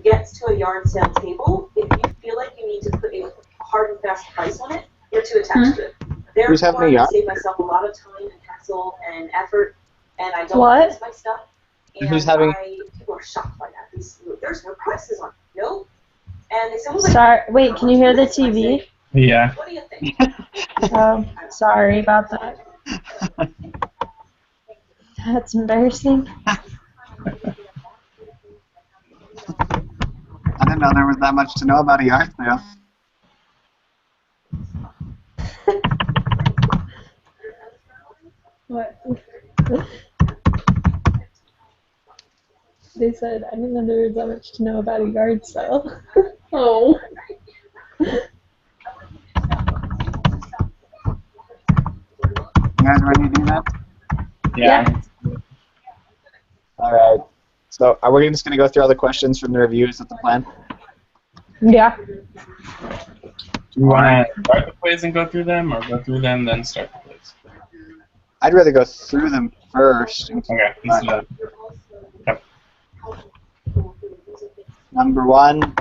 gets to a yard sale table, if you feel like you need to put a hard and fast price on it, you're too attached to it. Who's having a Therefore, I yard? save myself a lot of time and hassle and effort, and I don't What? waste my stuff. And Who's having- people are shocked by that. There's no prices on it. No. And they say, well, Sorry. Wait, can you hear the TV? Yeah. what do you think? Oh, sorry about that. That's embarrassing. I didn't know there was that much to know about a yard sale. What? They said, I didn't know there was that much to know about a yard sale. Oh. You guys ready to do that? Yeah. All right. So are we just going to go through all the questions from the review? Is that the plan? Yeah. Do you want to start the quiz and go through them, or go through them then start the quiz? I'd rather go through them first. Okay, let's do that. Yep. Number 1,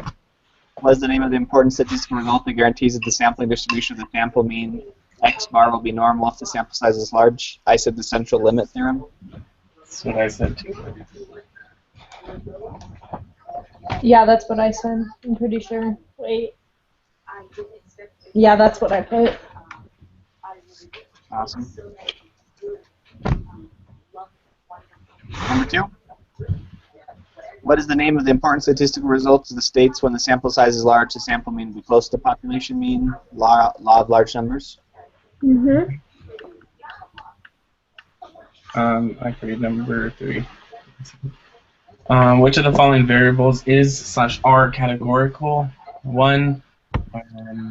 what is the name of the important statistical result that guarantees that the sampling distribution of the sample mean X bar will be normal if the sample size is large? I said the central limit theorem. That's what I said too. Yeah, that's what I said. I'm pretty sure. Wait. Yeah, that's what I put. Awesome. Number 2. What is the name of the important statistical results of the states when the sample size is large, the sample mean will be close to population mean? Law of large numbers. Mm-hmm. I can read number 3. Which of the following variables is/are categorical? 1,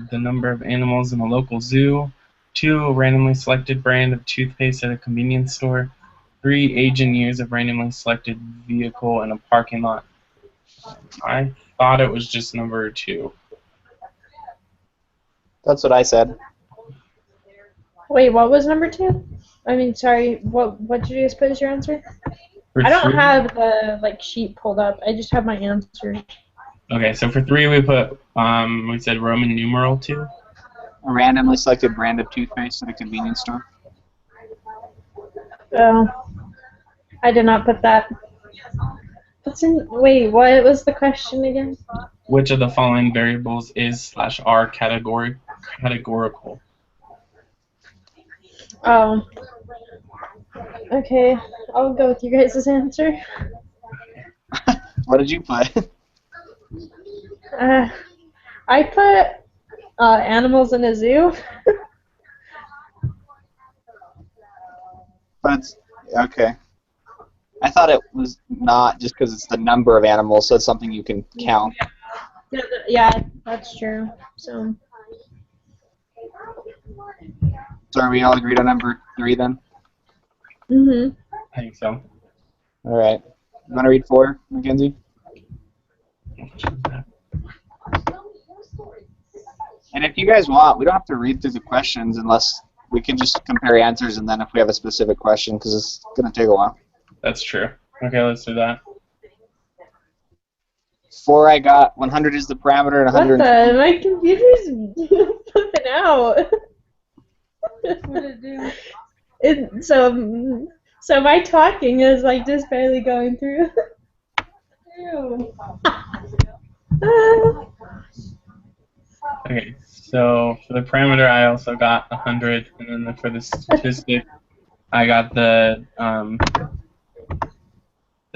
the number of animals in a local zoo. 2, a randomly selected brand of toothpaste at a convenience store. 3, age and years of randomly selected vehicle in a parking lot. I thought it was just number 2. That's what I said. Wait, what was number 2? I mean, sorry, what did you guys put as your answer? For I don't 3 have the sheet pulled up. I just have my answer. Okay, so for 3 we put we said Roman numeral 2. A randomly selected brand of toothpaste at a convenience store. Oh, I did not put that. Wait, what was the question again? Which of the following variables is/are categorical? Oh. Okay, I'll go with you guys' answer. What did you put? I put animals in a zoo. But it's, okay. I thought it was not just because it's the number of animals, so it's something you can count. Yeah, that's true. So. So are we all agreed on number 3 then? Mhm. I think so. All right. You want to read 4, Mackenzie? And if you guys want, we don't have to read through the questions unless we can just compare answers and then if we have a specific question, because it's going to take a while. That's true. Okay, let's do that. 4 I got 100 is the parameter and What 100. the? My computer's flipping out. What did it do? So my talking is just barely going through. Ew. Okay, so for the parameter, I also got 100, and then for the statistic, I got the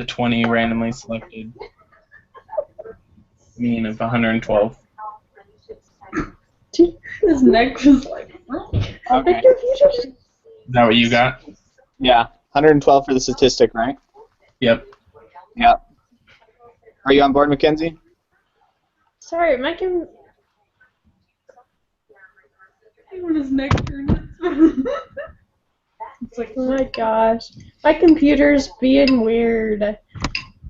20 randomly selected mean of 112. His neck was like. Okay. Is that what you got? Yeah. 112 for the statistic, right? Yep. Yep. Are you on board, Mackenzie? Sorry, my when his neck turned. It's like, oh my gosh, my computer's being weird.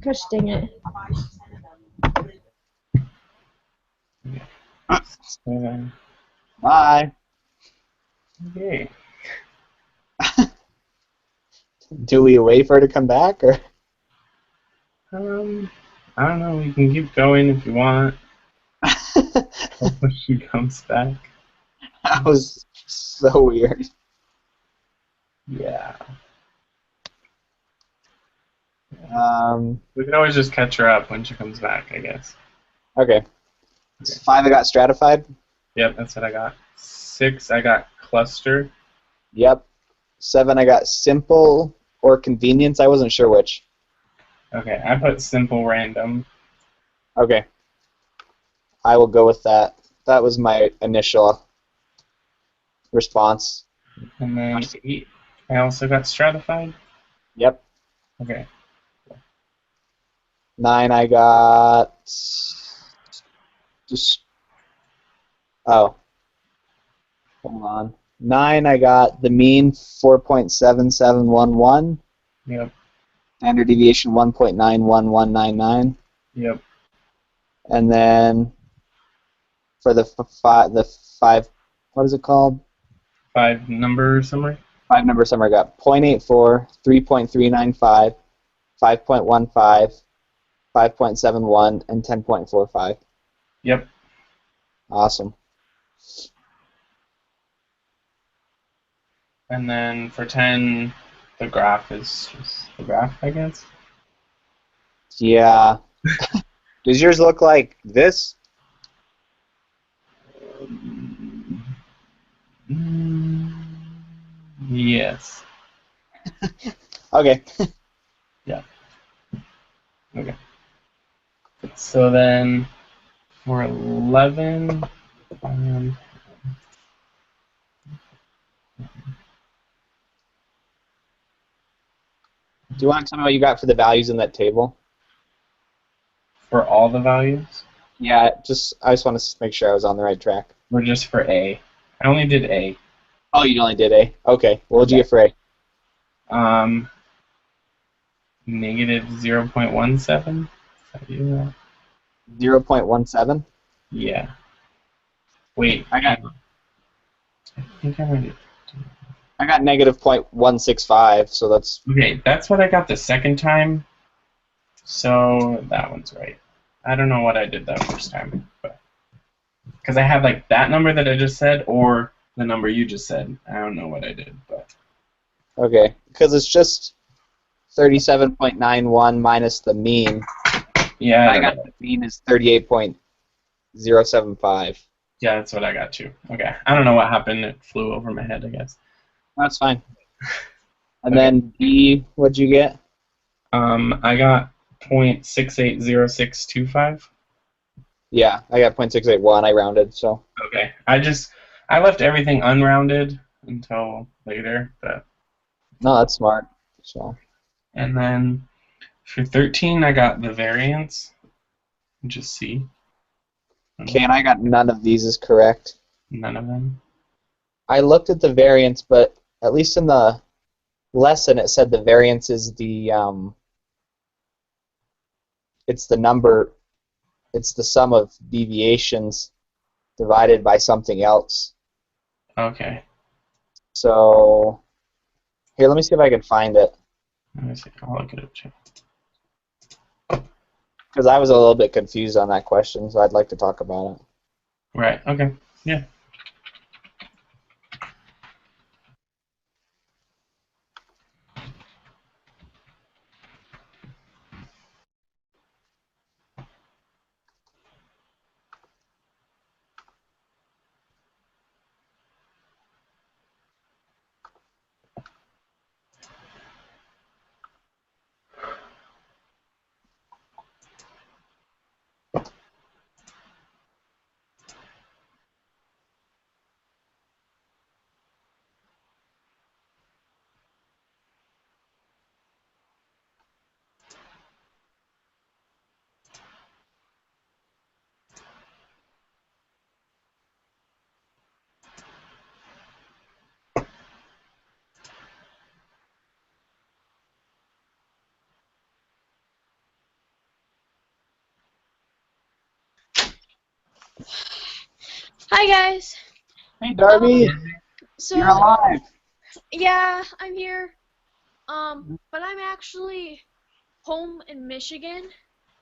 Gosh dang it. Bye. Okay. Do we wait for her to come back, or? I don't know. We can keep going if you want. Hopefully she comes back. That was so weird. Yeah. Okay. We can always just catch her up when she comes back, I guess. 5, I got stratified. Yep, that's what I got. 6, I got cluster. Yep. 7, I got simple or convenience. I wasn't sure which. Okay, I put simple random. Okay. I will go with that. That was my initial response. And then 8, I also got stratified. Yep. Okay. 9, I got just. Oh. Hold on. 9, I got the mean 4.7711. Yep. Standard deviation 1.91199. Yep. And then for the 5, what is it called? 5 number summary. 5 number summary, I got 0.84, 3.395, 5.15, 5.71, and 10.45. Yep. Awesome. And then for 10, the graph is just the graph, I guess. Yeah. Does yours look like this? Yes. Okay. Yeah. Okay. So then for 11, Do you want to tell me what you got for the values in that table? for all the values, Yeah, I just want to make sure I was on the right track. or just for A? I only did A. Oh, you only did A. Okay. What did you get for A? Negative 0.17. Yeah. 0.17. Yeah. Wait. I got I think I already. negative 0.165, so that's Okay, that's what I got the second time. So that one's right. I don't know what I did that first time, but because I had like that number that I just said or the number you just said. I don't know what I did, but okay. Because it's just 37.91 minus the mean. yeah, I got the mean is 38.075. yeah, that's what I got too. Okay, I don't know what happened. It flew over my head, I guess. That's fine. And Okay. then B, what'd you get? I got 0.680625. Yeah, I got 0.681. I rounded, so. Okay, I left everything unrounded until later, but No, that's smart. So. and then for 13 I got the variance, which is C. Okay, and I got none of these is correct. None of them. I looked at the variance, but at least in the lesson it said the variance is the it's the number, it's the sum of deviations divided by something else. Okay. So here, let me see if I can find it, Let me see. I'll look it up too. because I was a little bit confused on that question, so I'd like to talk about it. Right. Okay. Yeah. Hi guys. Hey, Darby, So you're alive. yeah, I'm here. But I'm actually home in Michigan,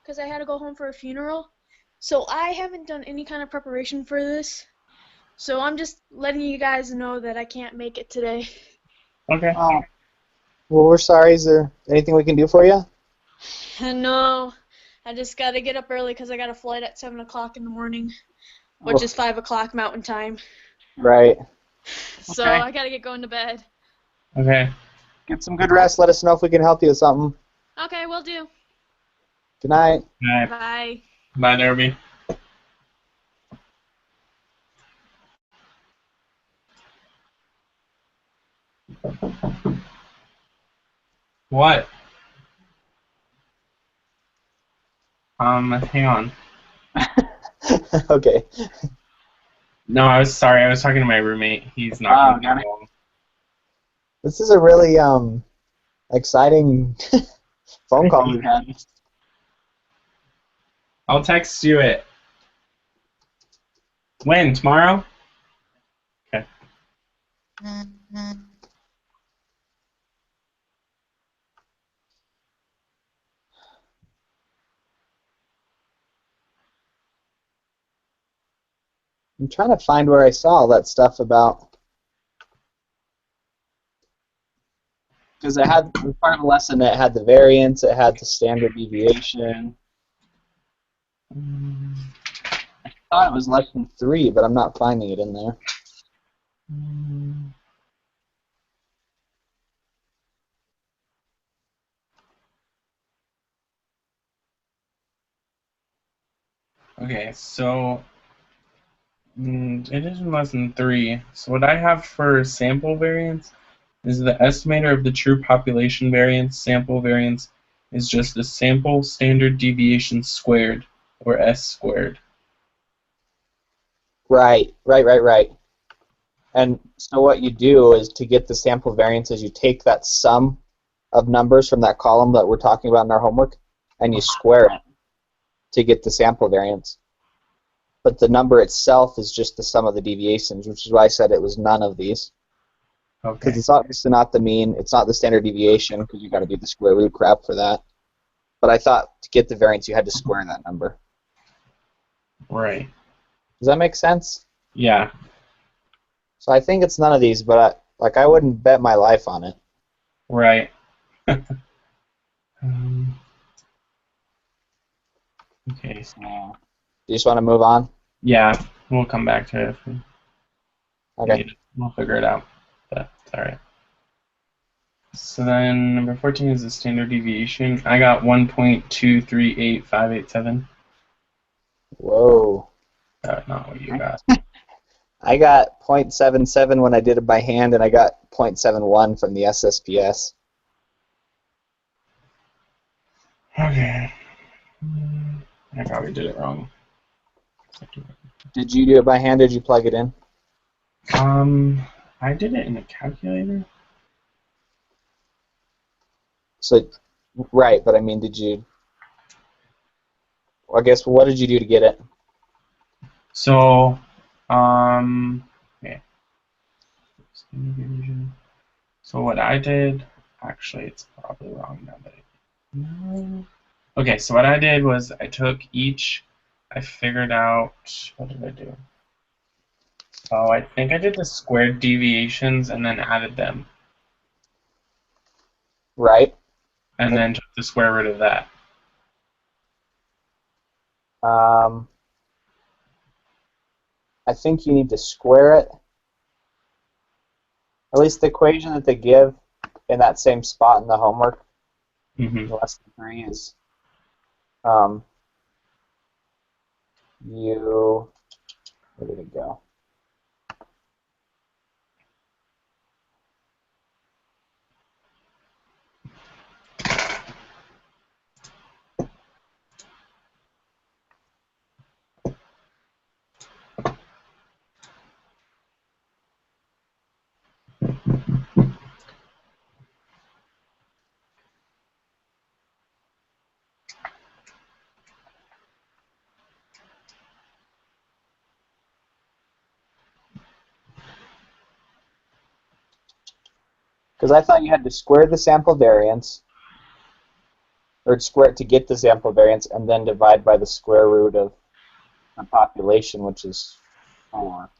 because I had to go home for a funeral. So I haven't done any kind of preparation for this. So I'm just letting you guys know that I can't make it today. Okay. Oh. Well, we're sorry. Is there anything we can do for you? No, I just gotta get up early because I got a flight at 7 o'clock in the morning, which is 5 o'clock Mountain Time. Right. So Okay. I gotta get going to bed. Okay. Get some good rest. Let us know if we can help you with something. Okay, will do. Good night. All right. Bye. Bye, Derby. What? Hang on. Okay. No, I was sorry. I was talking to my roommate. He's not Oh, going to got be it. long. This is a really exciting phone call we've had. I'll text you it. When? Tomorrow? Okay. I'm trying to find where I saw all that stuff about. Because it had, it was part of the lesson that had the variance, it had the standard deviation. I thought it was lesson 3, but I'm not finding it in there. Okay, so it is in lesson 3. So what I have for sample variance is the estimator of the true population variance. Sample variance is just the sample standard deviation squared, or S squared. Right. And so what you do is to get the sample variance is you take that sum of numbers from that column that we're talking about in our homework, and you square it to get the sample variance. But the number itself is just the sum of the deviations, which is why I said it was none of these. Okay. Because it's obviously not the mean, it's not the standard deviation, because you got to do the square root crap for that. But I thought to get the variance, you had to square that number. Right. Does that make sense? Yeah. So I think it's none of these, but I wouldn't bet my life on it. Right. Okay. So, you just want to move on? Yeah, we'll come back to it if we Okay. need it. We'll figure it out. But it's alright. So then number 14 is the standard deviation. I got 1.238587. Whoa. That's not what you got. I got 0.77 when I did it by hand, and I got 0.71 from the SSPS. Okay. I probably did it wrong. Did you do it by hand, or did you plug it in? I did it in a calculator. So, right, but I mean, did you... I guess, what did you do to get it? So, okay. So what I did, actually, it's probably wrong now that no. Okay, so what I did was I took each, I figured out, what did I do? Oh, I think I did the squared deviations and then added them. Right. And then took the square root of that. I think you need to square it. At least the equation that they give in that same spot in the homework, lesson 3, is where did it go? Because I thought you had to square the sample variance, or square to get the sample variance, and then divide by the square root of the population, which is 4.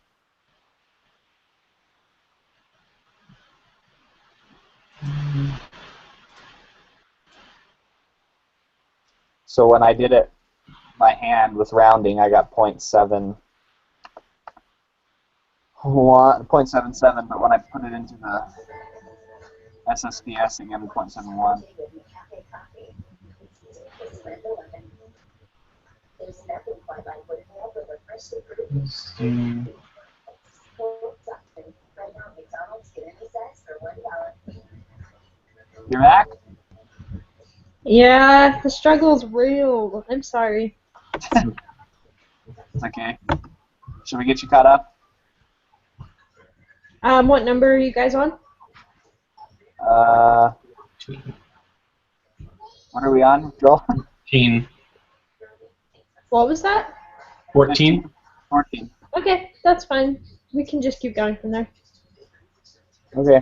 So when I did it by hand with rounding, I got 0.77, but when I put it into the SSPS, it gave me 0.71. Let's see. You're back? Yeah, the struggle's real. I'm sorry. It's okay. Should we get you caught up? What number are you guys on? What are we on, Joel? 14. What was that? 14? 14. Okay, that's fine. We can just keep going from there. Okay.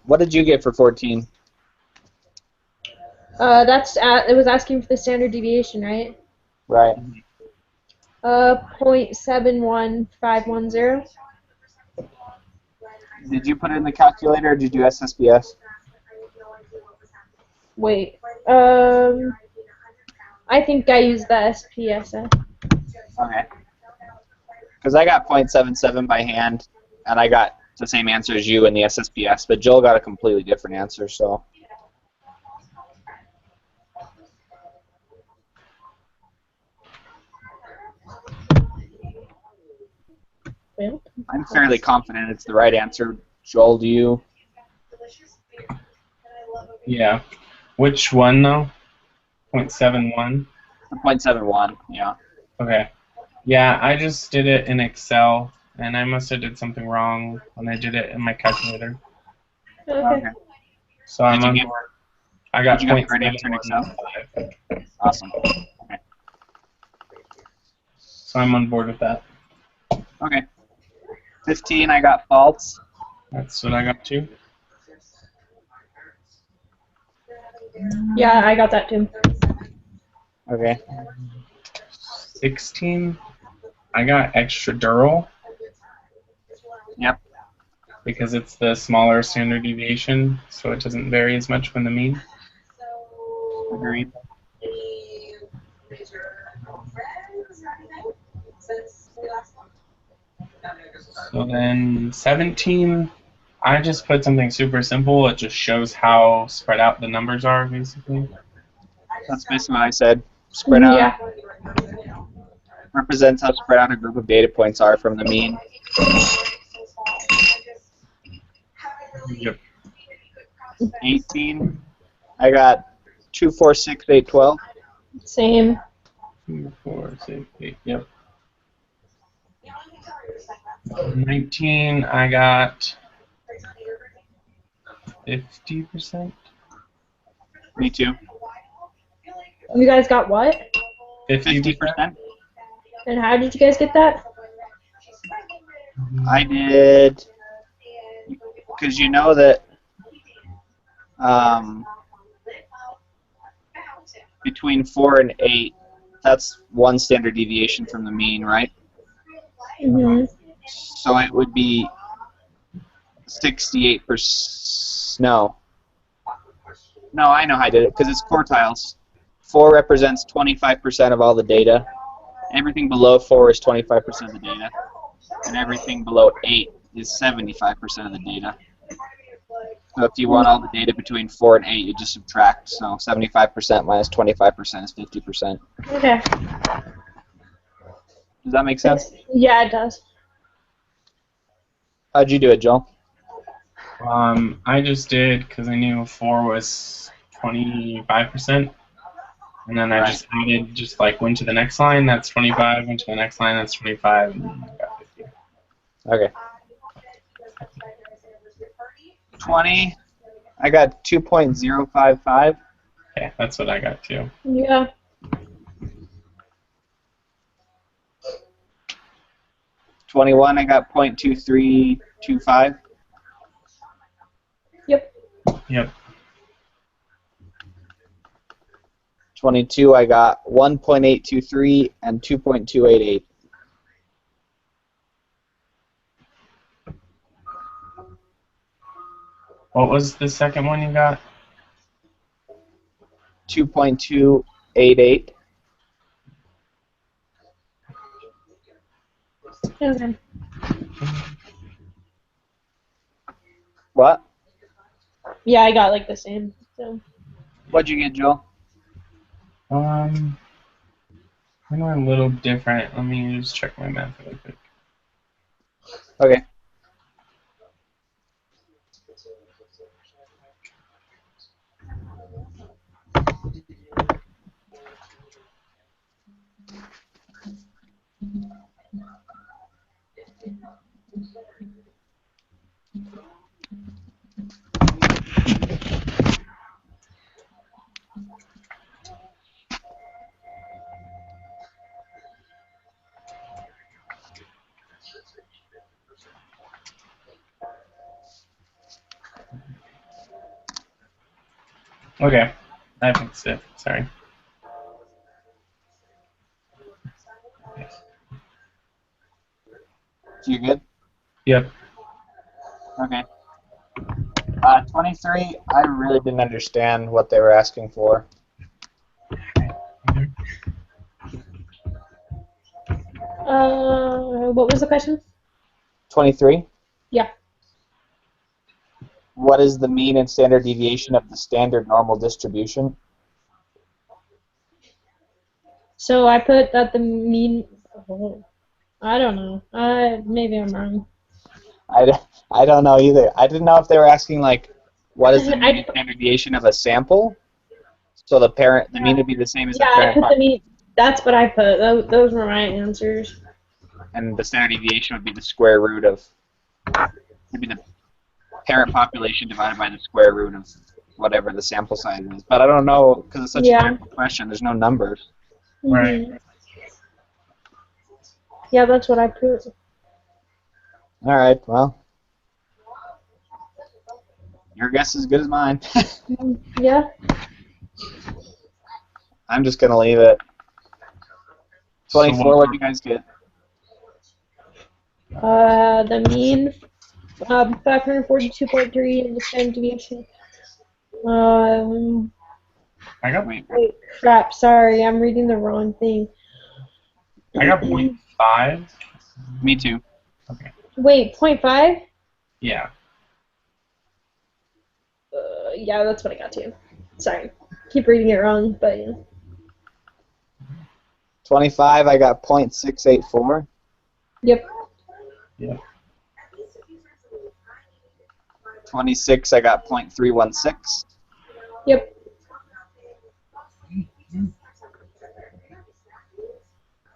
What did you get for 14? It was asking for the standard deviation, right? Right. 0.71510. Did you put it in the calculator or did you do SSBS? Wait. I think I used the SPSS. Okay. Because I got 0.77 by hand, and I got the same answer as you in the SSBS, but Joel got a completely different answer, so. Well, I'm fairly confident it's the right answer. Joel, do you? Yeah. Which one, though? 0.71? 0.71, yeah. Okay. Yeah, I just did it in Excel, and I must have did something wrong when I did it in my calculator. okay. So I'm Did you on get- board. I got did you get the right answer in Excel? 0.715. Awesome. Okay. So I'm on board with that. Okay. 15, I got false. That's what I got too. Yeah, I got that too. Okay. 16, I got extradural Yep. because it's the smaller standard deviation, so it doesn't vary as much from the mean. Agreed. So then 17, I just put something super simple. It just shows how spread out the numbers are, basically. That's basically what I said. Spread out. Yeah. Represents how spread out a group of data points are from the mean. Yep. 18, I got 2, 4, 6, 8, 12. Same. 2, 4, 6, 8, yep. 19, I got 50%. Me too. You guys got what? 50%. 50%. And how did you guys get that? I did, because you know that between 4 and 8, that's one standard deviation from the mean, right? Mm-hmm. So it would be 68%. No, I know how I did it, because it's quartiles. 4 represents 25% of all the data. Everything below 4 is 25% of the data. And everything below 8 is 75% of the data. So if you want all the data between 4 and 8, you just subtract. So 75% minus 25% is 50%. Okay. Does that make sense? Yeah, it does. How'd you do it, Joel? I just did because I knew 4 was 25%. And then I just added, just like went to the next line, that's 25, went to the next line, that's 25, and then I got 50. Okay. 20, I got 2.055. Okay, that's what I got too. Yeah. 21, I got 0.2325. Yep. Yep. 22, I got 1.823 and 2.288. What was the second one you got? 2.288. Okay. What? Yeah, I got like the same. So. What'd you get, Joel? Mine were a little different. Let me just check my math really quick. Okay. Okay, I fixed it. Sorry. Okay. You good? Yep. Okay. 23, I really didn't understand what they were asking for. What was the question? 23? Yeah. What is the mean and standard deviation of the standard normal distribution? So I put that the mean. Oh, I don't know. Maybe I'm wrong. I don't know either. I didn't know if they were asking, like, what is the mean I and standard deviation of a sample? So the mean would be the same as the Yeah, I parent put the mean. That's what I put. Those were my answers. and the standard deviation would be the square root of, would be the parent population divided by the square root of whatever the sample size is. But I don't know, because it's such a general question, there's no numbers. Right. Mhm. Yeah, that's what I put. All right, well, your guess is as good as mine. Yeah. I'm just going to leave it. 24, what do you guys get? The mean, 542.3, and the standard deviation. I got Wait, crap. Sorry, I'm reading the wrong thing. 0.5. Me too. Okay. Wait, 0.5? Yeah. Yeah, that's what I got too. Sorry. Keep reading it wrong, but yeah. 25, I got 0.684. Yep. Yeah. 26, I got 0.316. Yep.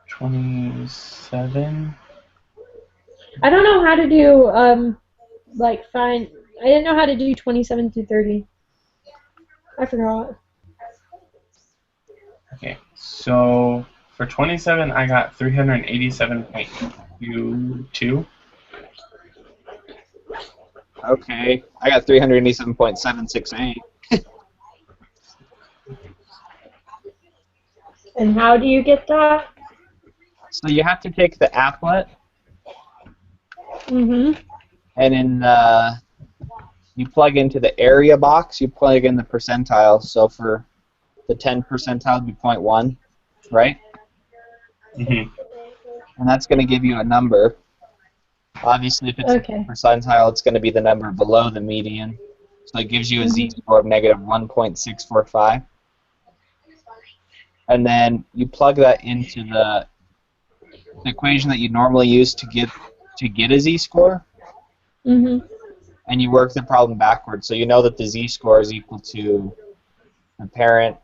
27. I don't know how to do, I didn't know how to do 27 through 30. I forgot. Okay, so for 27, I got 387.22. Okay, I got 387.768. And how do you get that? So you have to take the applet, Mm-hmm. and in you plug into the area box, you plug in the percentile. So for the 10 percentile, it'd be 0.1, right? Mm-hmm. And that's going to give you a number. Obviously, if it's a percentile, it's going to be the number below the median. So it gives you a z-score of negative 1.645. And then you plug that into the equation that you normally use to get a z-score. Mm-hmm. And you work the problem backwards. So you know that the z-score is equal to the parent.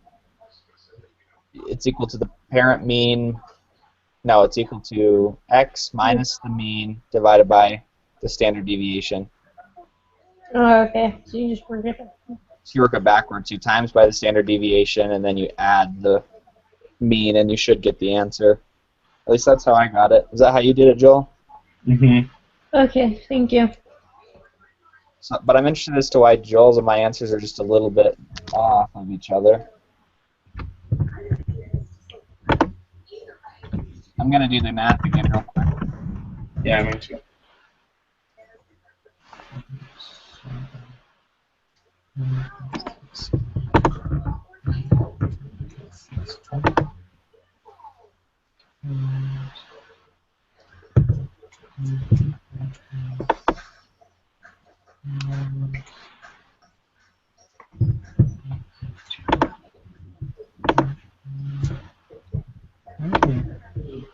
It's equal to the parent mean. No, it's equal to x minus the mean divided by the standard deviation. Oh, okay. So you just work it. So you work it backwards. You times by the standard deviation, and then you add the mean, and you should get the answer. At least that's how I got it. Is that how you did it, Joel? Mm-hmm. Okay, thank you. So, but I'm interested as to why Joel's and my answers are just a little bit off of each other. I'm gonna do the math again real quick. Yeah, me too.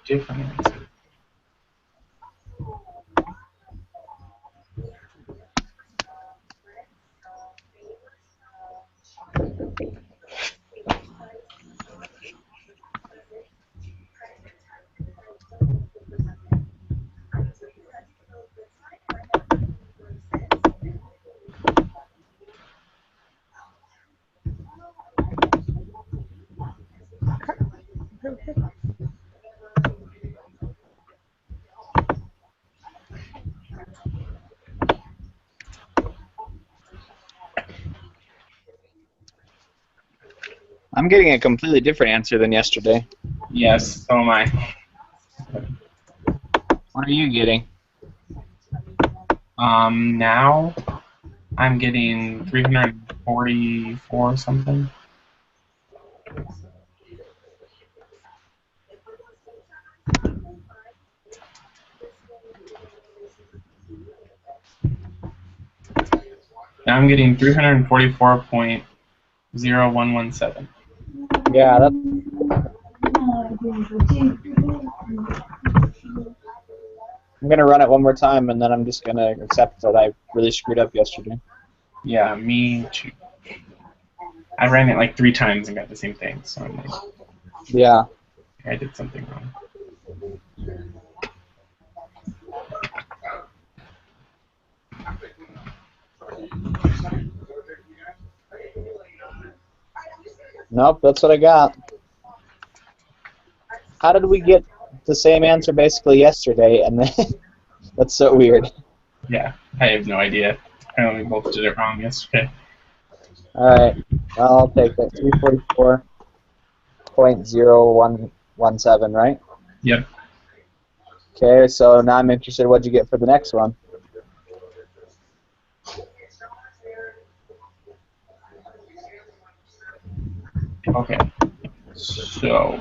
Different answer. I'm getting a completely different answer than yesterday. Yes, so am I. What are you getting? Now I'm getting 344 something. Now I'm getting 344.0117. Yeah, that's. I'm gonna run it one more time, and then I'm just gonna accept that I really screwed up yesterday. Yeah, me too. I ran it like 3 times and got the same thing, so I'm like, Yeah. I did something wrong. Nope, that's what I got. How did we get the same answer basically yesterday, and then that's so weird. Yeah, I have no idea. Apparently we both did it wrong yesterday. Alright, well, I'll take it. 344.0117, right? Yep. Okay, so now I'm interested. What'd you get for the next one? Okay. So.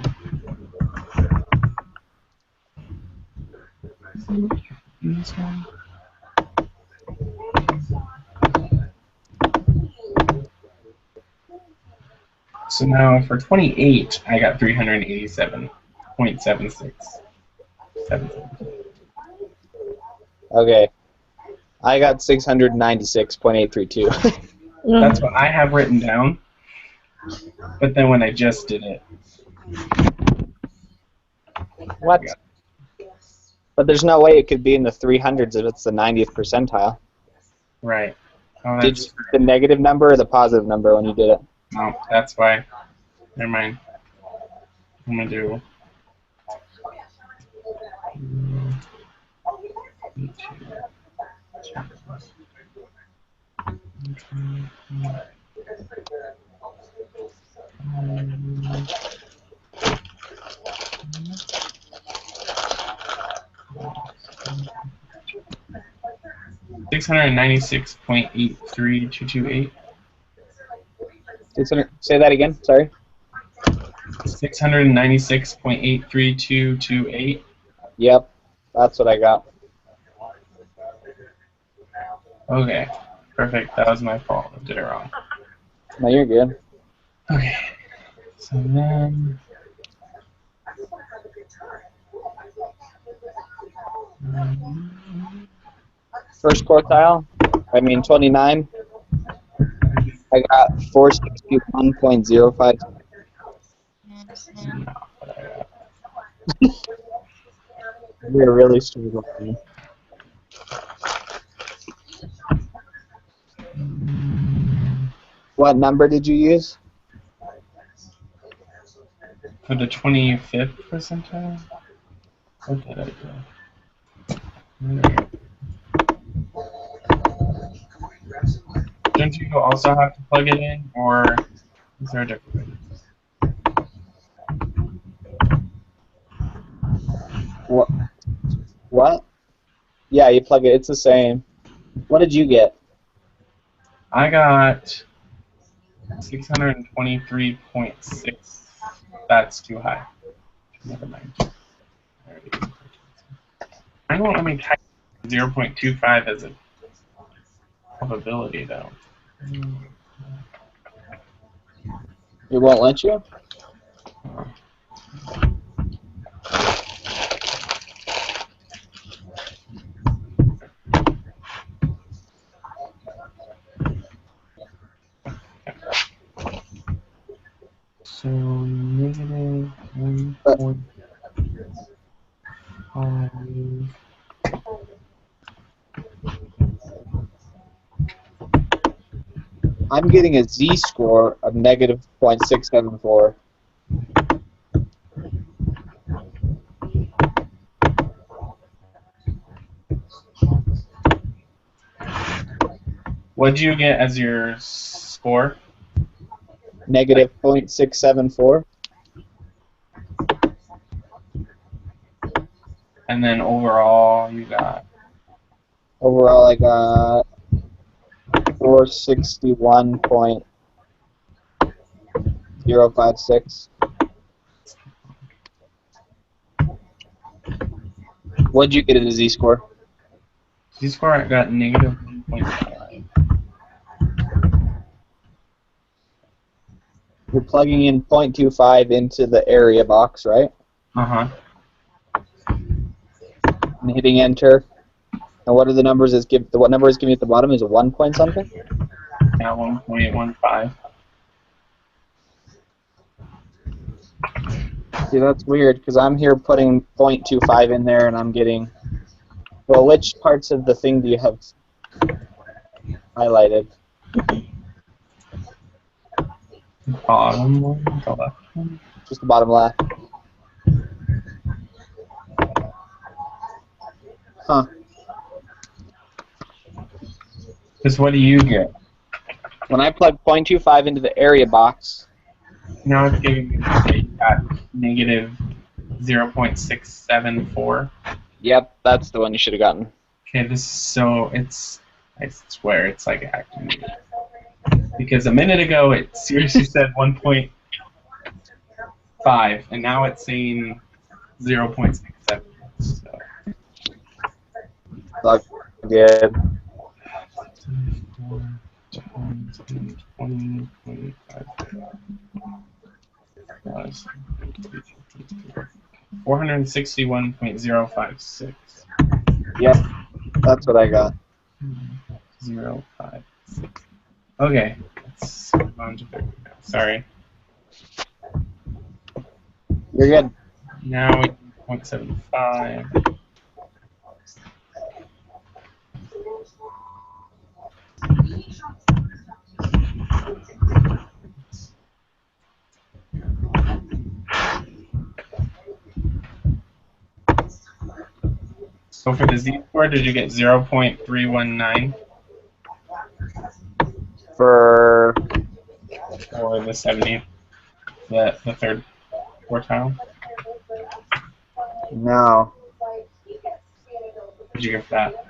This one. So now for 28, I got 387.76. Okay. I got 696.832. That's what I have written down. But then when I just did it. What? But there's no way it could be in the 300s if it's the 90th percentile. Right. Oh, Did you that's put the negative number or the positive number when you did it? no, that's why. Never mind. I'm gonna do. $696.83228. 600, say that again, sorry. 696.83228. Yep, that's what I got. Okay, perfect. That was my fault. I did it wrong. No, you're good. Okay, so then. First quartile, 29. I got 461.05. You're really struggling. What number did you use? For the 25th percentile? What did I do? Don't you also have to plug it in, or is there a different way? What? What? Yeah, you plug it. It's the same. What did you get? I got 623.6. That's too high. Never mind. I won't let me type 0.25 as a probability, though. It won't let you? So, negative 1.5. I'm getting a z-score of negative 0.674. What did you get as your score? Negative 0.674. And then overall, you got. Overall, I got 461.056. What'd you get as a z-score? Z-score, I got negative 1.5. You're plugging in 0.25 into the area box, right? Uh-huh. And hitting enter. And what are the numbers? What number is giving you at the bottom? Is it 1 point something? Now 1.15. See, that's weird because I'm here putting 0.25 in there and I'm getting. Well, which parts of the thing do you have highlighted? Bottom one, the left one. Just the bottom left. Huh. Because what do you get? When I plug 0.25 into the area box, Now it's giving me at negative 0.674. yep, that's the one you should have gotten. Okay, this is so it's. I swear it's like acting. Because a minute ago it seriously said 1.5, and now it's saying 0.67. So. Plug good. 461.056. Yep, that's what I got. 056. Okay, let's move on to 30 now. Sorry. You're good. Now we 0.75. So for the z-score, did you get 0.319 For or the 70th, the third quartile? no, What did you get for that?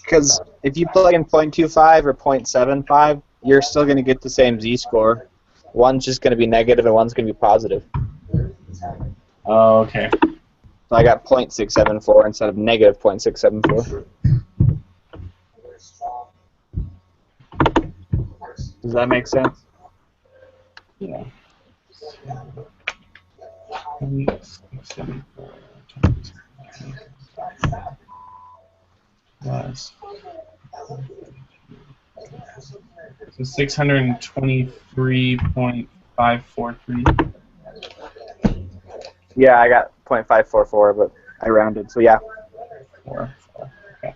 because if you plug in 0.25 or 0.75, you're still going to get the same z-score. One's just going to be negative and one's going to be positive. Oh, okay. So I got 0.674 instead of negative 0.674. Does that make sense? Yeah. Plus. So 623.543. Yeah, I got 0.544, but I rounded, so yeah. 4. Okay.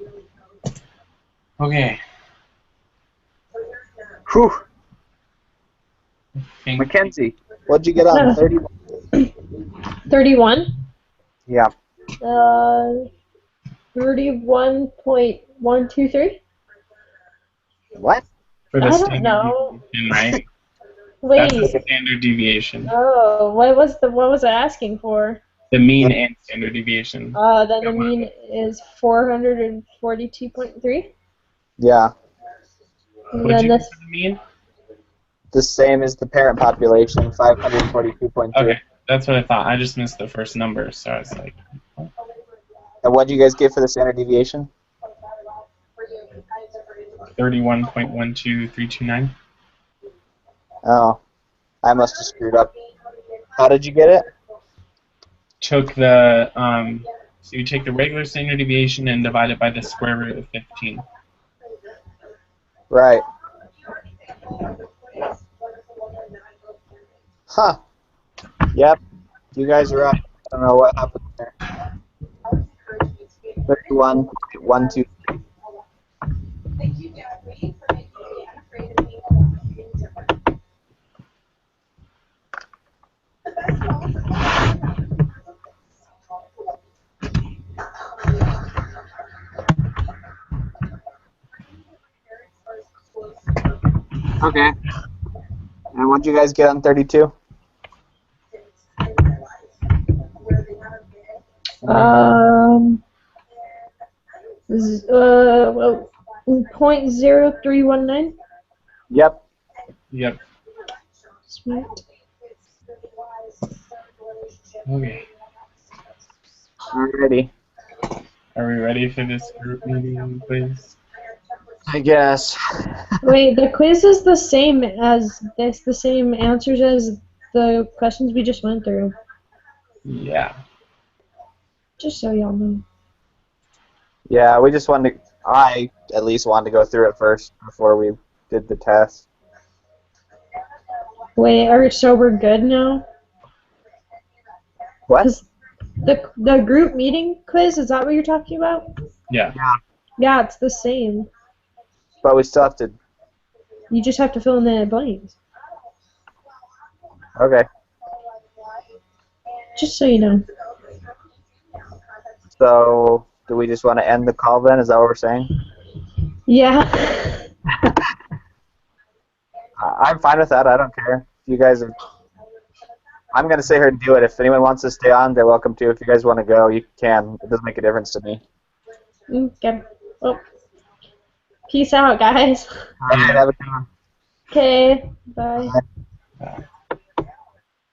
Okay. Whew. Thank Mackenzie, what'd you get on 31? 31? Yeah. 31.123? What? For the I don't standard know. deviation, right? Wait. That's the standard deviation. Oh, what was I asking for? The mean and standard deviation. Then the mean is 442.3. Yeah. And What did then you do this, for the mean? The same as the parent population, 542.3. Okay, that's what I thought. I just missed the first number, so I was like, And what do you guys get for the standard deviation? 31.12329. Oh, I must have screwed up. How did you get it? Took the so you take the regular standard deviation and divide it by the square root of 15. Right. Huh. Yep. You guys are up. I don't know what happened there. 31.123. Thank you, Jeffrey, for making me unafraid of being alone and being different. The best moments of my life. Okay. And what'd you guys get on 32? well, 0.0319. Yep. Yep. Sweet. Okay. Alrighty. Are we ready for this group meeting, please? I guess. Wait, the quiz is the same as this, the same answers as the questions we just went through. Yeah. Just so y'all know. Yeah, we just wanted to, I at least wanted to go through it first before we did the test. Wait, so we're good now? What? 'Cause the group meeting quiz, is that what you're talking about? Yeah. Yeah, it's the same. But we still have to. You just have to fill in the blanks. Okay. Just so you know. So, do we just want to end the call then? Is that what we're saying? Yeah. I'm fine with that. I don't care. If you guys are. I'm going to sit here and do it. If anyone wants to stay on, they're welcome to. If you guys want to go, you can. It doesn't make a difference to me. Okay. Well, peace out, guys. All right, have a good one. Okay. Bye.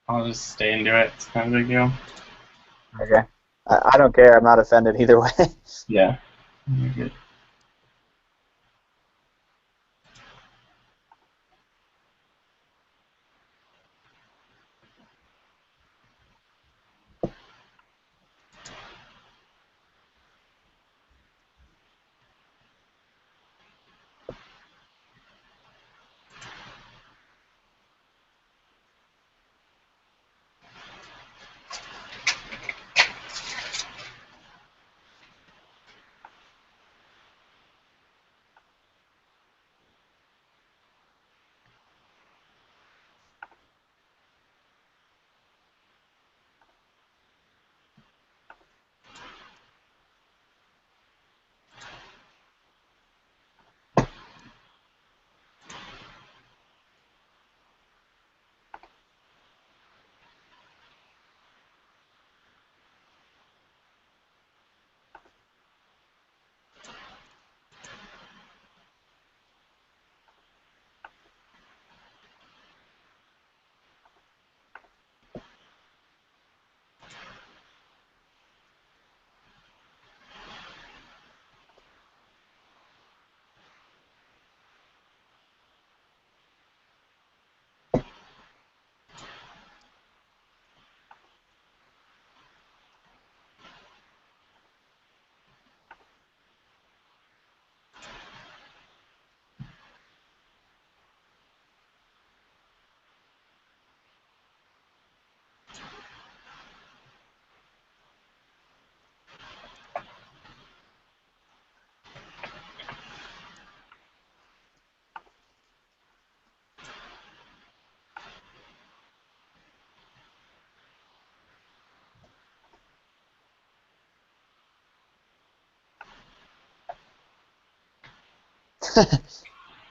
I'll just stay and do it. It's kind of a big deal. Okay. I don't care. I'm not offended either way. Yeah. You're good.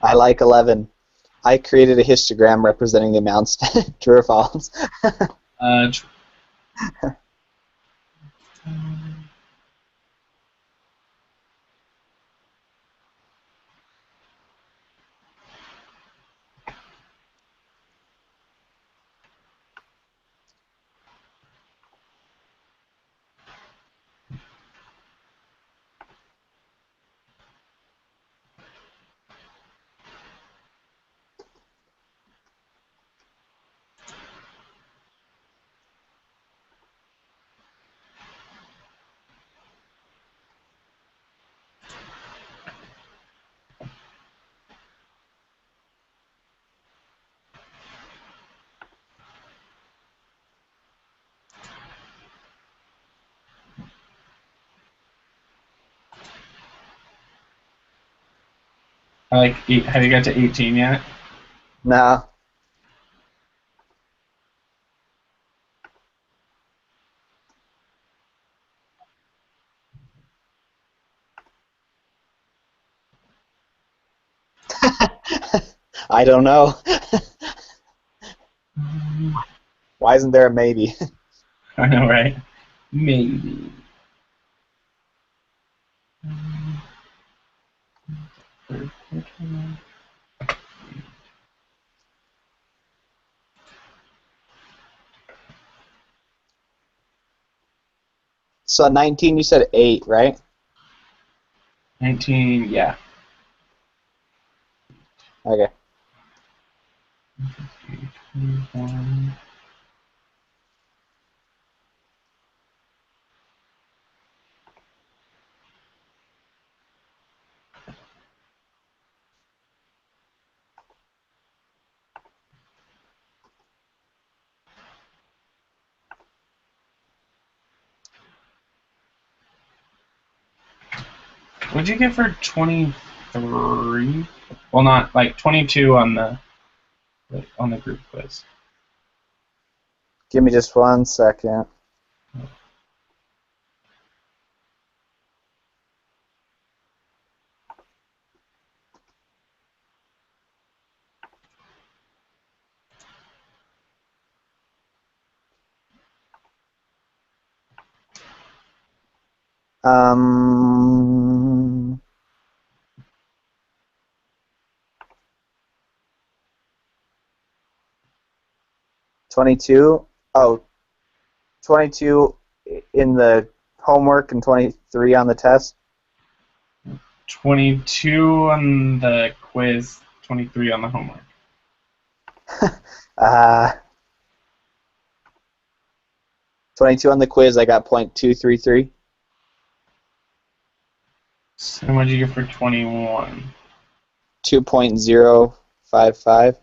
I like 11. I created a histogram representing the amounts true or false. Have you got to 18 yet? No. I don't know. Why isn't there a maybe? I know, right? Maybe. So 19, you said 8, right? 19, yeah. Okay. 21. What'd you get for 23? Well, not like 22 on the group quiz. Give me just 1 second. Um, 22. Oh, 22 in the homework and 23 on the test. 22 on the quiz, 23 on the homework. Uh, 22 on the quiz, I got .233. So what'd you get for 21? 2.055.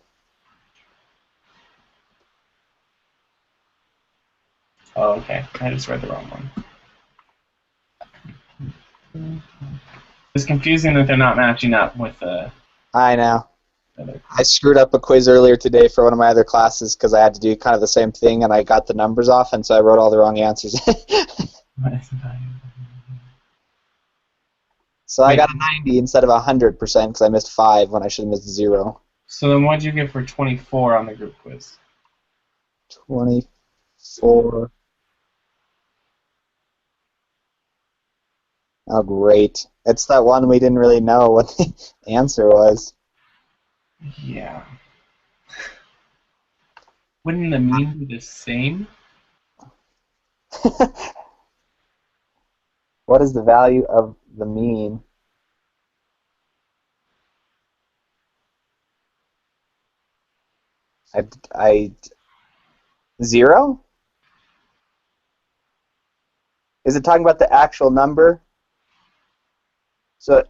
Oh, okay. I just read the wrong one. It's confusing that they're not matching up with the I know. other. I screwed up a quiz earlier today for one of my other classes because I had to do kind of the same thing, and I got the numbers off, and so I wrote all the wrong answers. So I got a 90 instead of 100% because I missed 5 when I should have missed 0. So then what'd you get for 24 on the group quiz? 24. Oh, great. It's that one we didn't really know what the answer was. Yeah. Wouldn't the mean be the same? What is the value of the mean? I 0? Is it talking about the actual number? So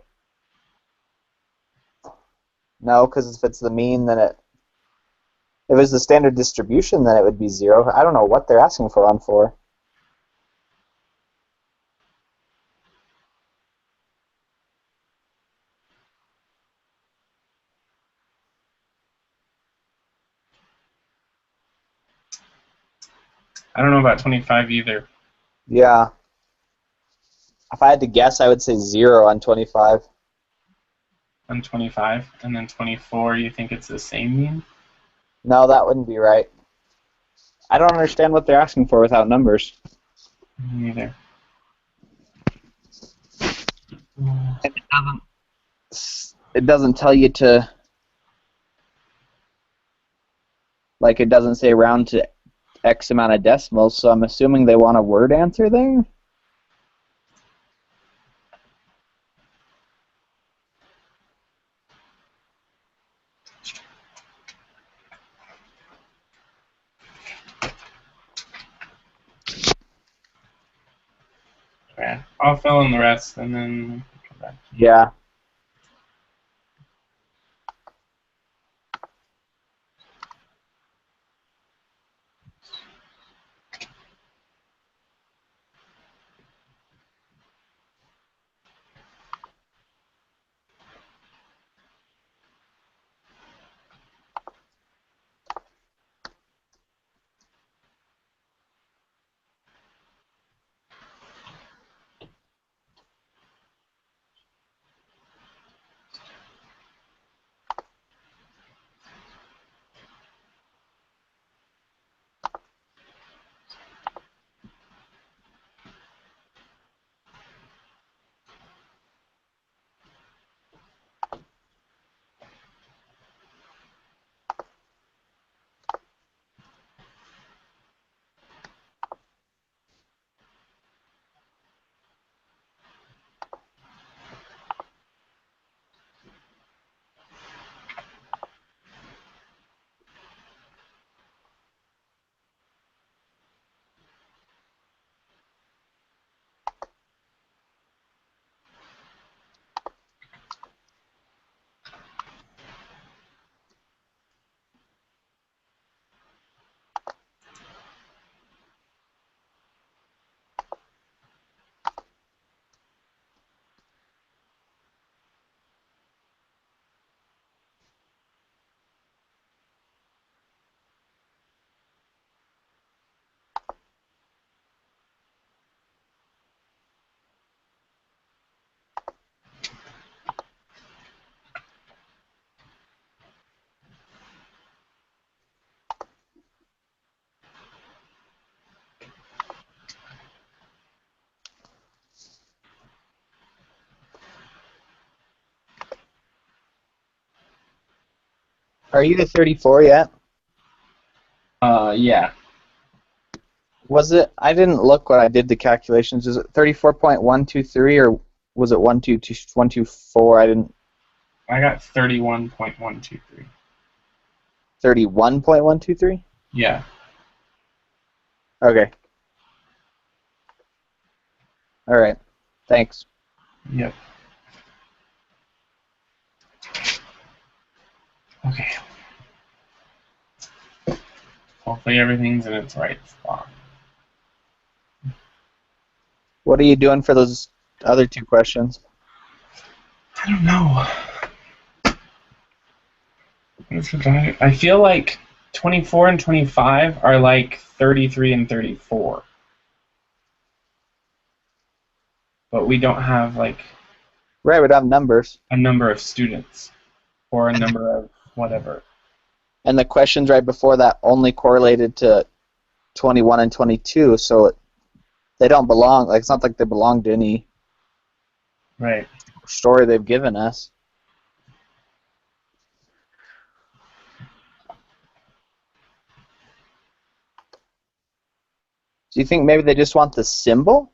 no, because if it's the mean, then if it's the standard distribution, then it would be 0. I don't know what they're asking for on 4. I don't know about 25 either. Yeah. If I had to guess, I would say 0 on 25. On 25, and then 24, you think it's the same mean? No, that wouldn't be right. I don't understand what they're asking for without numbers. Me neither. And it doesn't tell you to, like, it doesn't say round to X amount of decimals, so I'm assuming they want a word answer there? Yeah, I'll fill in the rest and then come back. Yeah. Are you to 34 yet? Yeah. Was it? I didn't look when I did the calculations. Is it 34.123 or was it 124? I didn't. I got 31.123. 31.123? Yeah. Okay. All right. Thanks. Yep. Okay. Hopefully everything's in its right spot. What are you doing for those other two questions? I don't know. I feel like 24 and 25 are like 33 and 34. But we don't have like Right, we don't have numbers. a number of students or a number of whatever. And the questions right before that only correlated to 21 and 22, so they don't belong. Like, it's not like they belong to any Right. story they've given us. Do you think maybe they just want the symbol?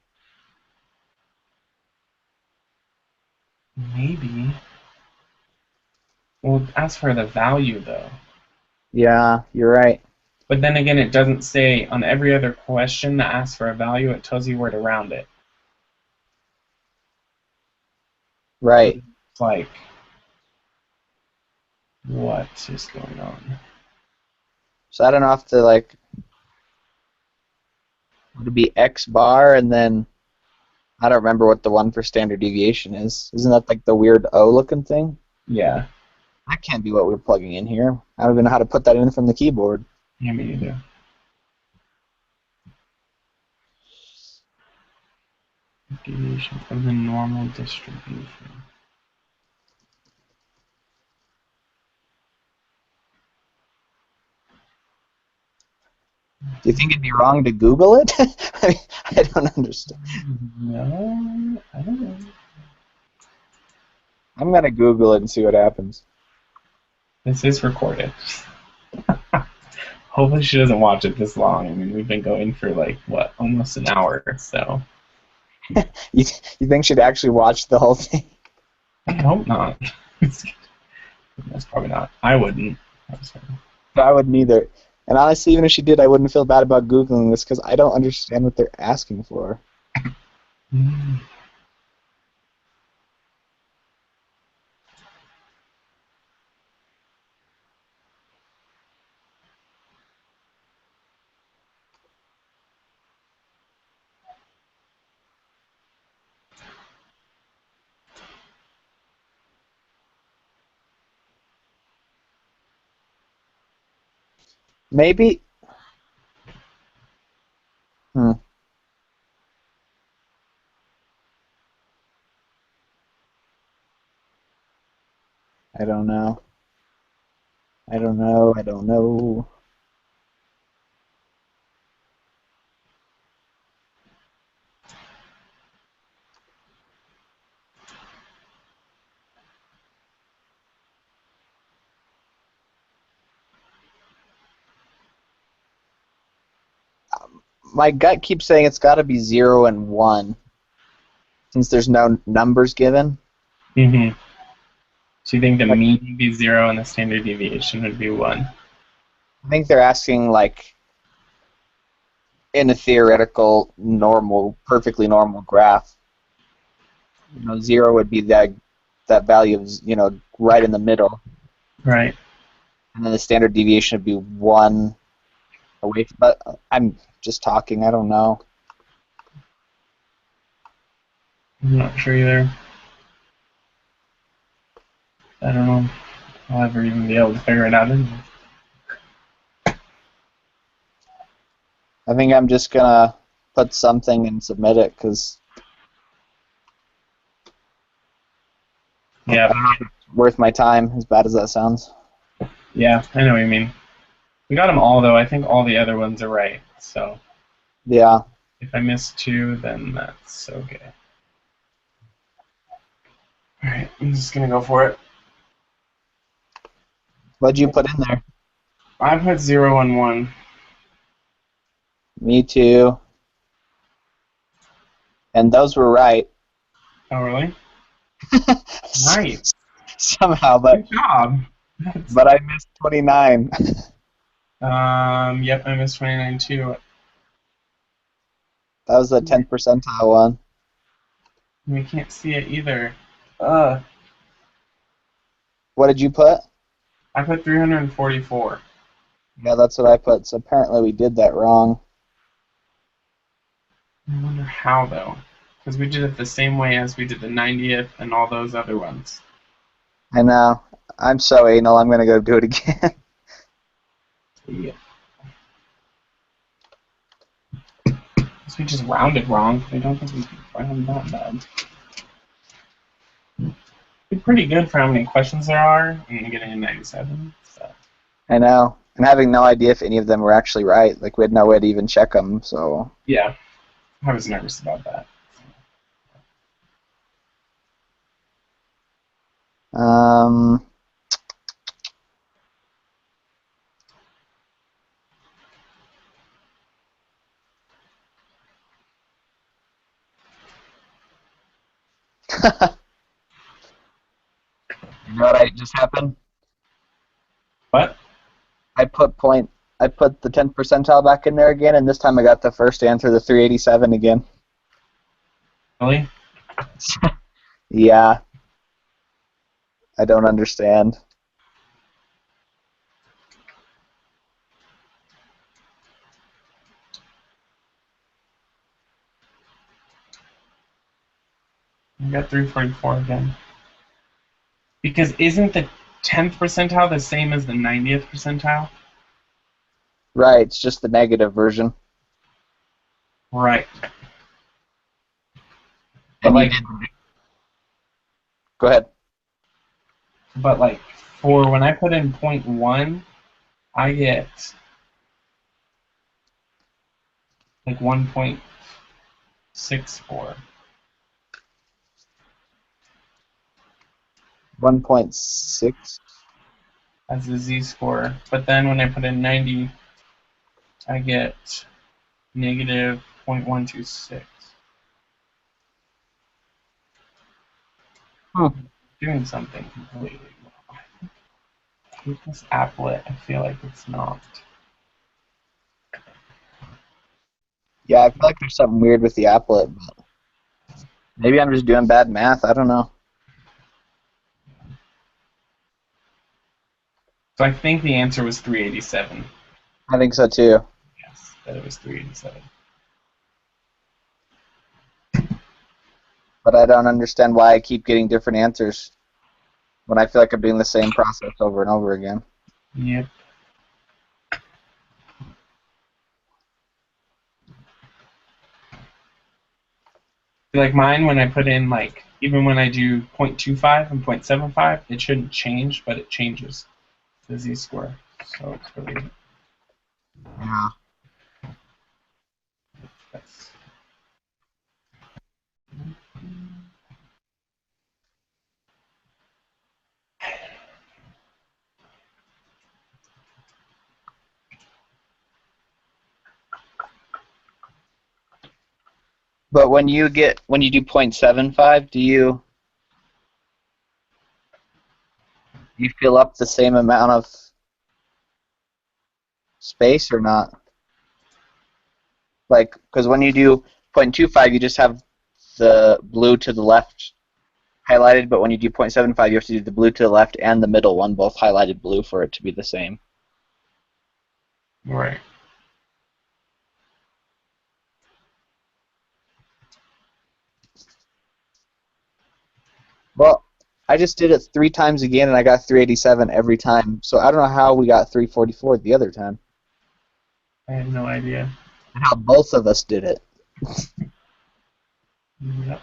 Maybe. Well, as for the value though. Yeah, you're right. But then again, it doesn't say on every other question that asks for a value, it tells you where to round it. Right. It's like, what is going on? So I don't know if to like would it be X bar and then I don't remember what the one for standard deviation is. Isn't that like the weird O looking thing? Yeah. That can't be what we're plugging in here. I don't even know how to put that in from the keyboard. Yeah, me neither. Deviation from the normal distribution. Do you think it'd be wrong to Google it? I don't understand. No, I don't know. I'm gonna Google it and see what happens. This is recorded. Hopefully she doesn't watch it this long. I mean, we've been going for like, what, almost an hour, so. You think she'd actually watch the whole thing? I hope not. That's probably not. I wouldn't. I wouldn't either. And honestly, even if she did, I wouldn't feel bad about Googling this because I don't understand what they're asking for. Mm. Maybe. I don't know. I don't know. I don't know. My gut keeps saying it's got to be 0 and 1, since there's no numbers given. Mm-hmm. So you think the mean would be 0 and the standard deviation would be 1? I think they're asking, like, in a theoretical, normal, perfectly normal graph. 0 would be that value of, right in the middle. Right. And then the standard deviation would be 1 away from, but I'm just talking, I don't know. I'm not sure either. I don't know. I'll ever even be able to figure it out anyway. I think I'm just gonna put something and submit it, because Yeah. it's worth my time, as bad as that sounds. Yeah, I know what you mean. We got them all, though. I think all the other ones are right, so. Yeah. If I miss 2, then that's okay. Alright, I'm just gonna go for it. What'd you put in there? I put 0 and 1. Me too. And those were right. Oh, really? Nice. Somehow, but Good job. I missed 29. Yep, I missed 29 too. That was the 10th percentile one. We can't see it either. What did you put? I put 344. Yeah, that's what I put. So apparently we did that wrong. I wonder how though, because we did it the same way as we did the 90th and all those other ones. I know. I'm so anal. I'm gonna go do it again. Yeah. We just rounded wrong. I don't think we rounded that bad. We're pretty good for how many questions there are and getting a 97. So. I know. And having no idea if any of them were actually right. Like, we had no way to even check them, so. Yeah, I was nervous about that. Um. You know what just happened? What? I put the 10th percentile back in there again, and this time I got the first answer, the 387 again. Really? Yeah. I don't understand. I got 344 again. Because isn't the 10th percentile the same as the 90th percentile? Right, it's just the negative version. Right. And like, go ahead. But like for when I put in 0.1, I get like 1.64. 1.6. As the z-score. But then when I put in 90, I get negative 0.126. Doing something completely wrong. With this applet, I feel like it's not. Yeah, I feel like there's something weird with the applet, but maybe I'm just doing bad math. I don't know. So I think the answer was 387. I think so too. Yes, that it was 387. But I don't understand why I keep getting different answers when I feel like I'm doing the same process over and over again. Yep. Like mine, when I put in, like, even when I do 0.25 and 0.75, it shouldn't change, but it changes the z-score. So it's really... Yeah. That's... But when you do 0.75, do you fill up the same amount of space or not? Like, because when you do 0.25, you just have the blue to the left highlighted, but when you do 0.75, you have to do the blue to the left and the middle one both highlighted blue for it to be the same. Right. Well, I just did it 3 times again, and I got 387 every time. So I don't know how we got 344 the other time. I have no idea. And how both of us did it. Yep.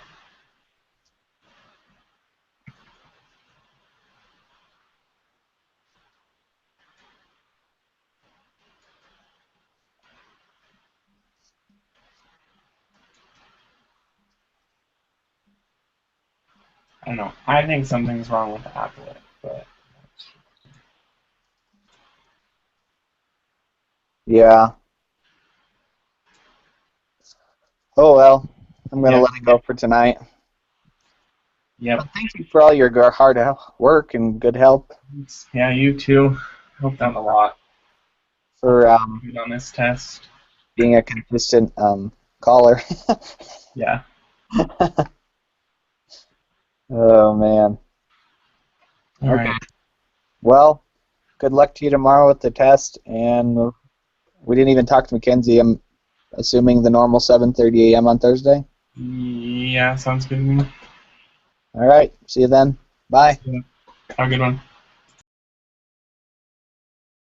I don't know. I think something's wrong with the applet, but... Yeah. Oh well, I'm gonna Yeah. let it go for tonight. Yep. But thank you for all your hard work and good help Yeah, you too. Helped out a lot. for Good on this test. being a consistent caller. Yeah. Oh man. All Okay. right. Well, good luck to you tomorrow with the test, and we didn't even talk to Mackenzie. I'm assuming the normal 7:30 a.m. on Thursday. Yeah, sounds good to me. All right. See you then. Bye. Have a good one.